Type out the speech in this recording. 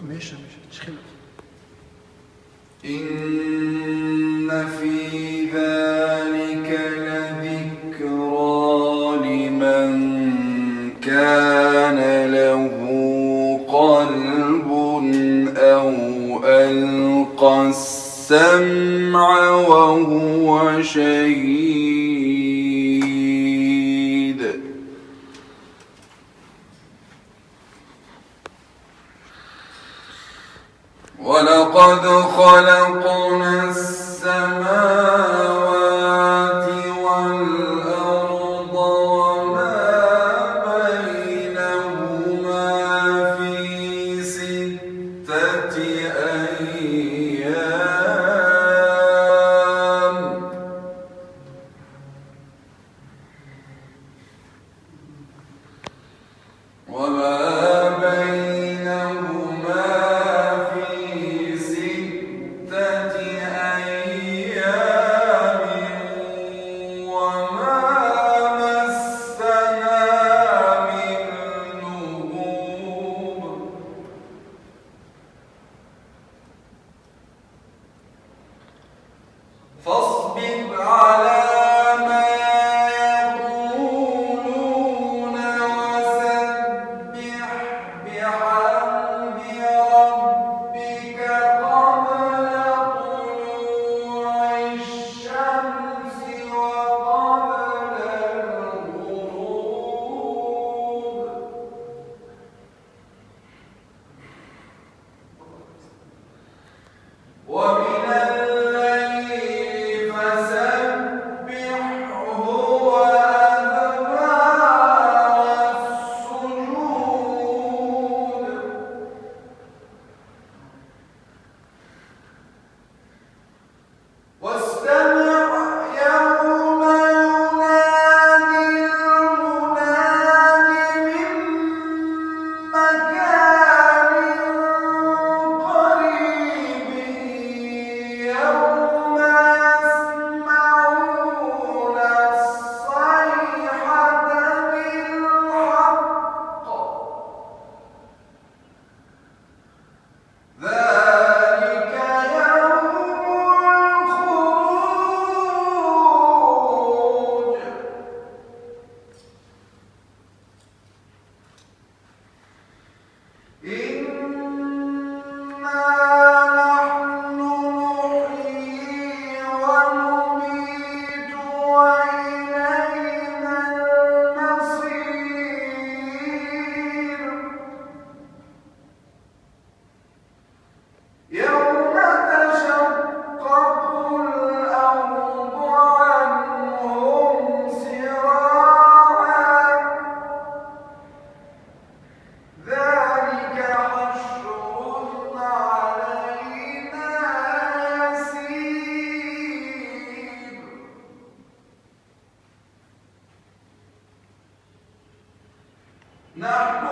ماشي تشخيل. إن في ذلك لذكرى لمن كان له قلب أو ألقى السمع وهو شهيد. ولقد خلقنا السماوات والأرض وما بينهما في 6 أيام وما مسنا من لغوب. فاصبر على ما يقولون وسبح بحمد ربك قبل طلوع الشمس وقبل الغروب. ومن الليل فسبحه وأدبار السجود. واستمع يوم ينادي المناد من مكان قريب يوم يسمعون الصيحة بالحق. ذلك يوم الخروج. إنا نحن نحيي ونميت وإلينا المصير. يوم تشقق الأرض عنهم سراعا. ذلك حشر علينا يسير. نحن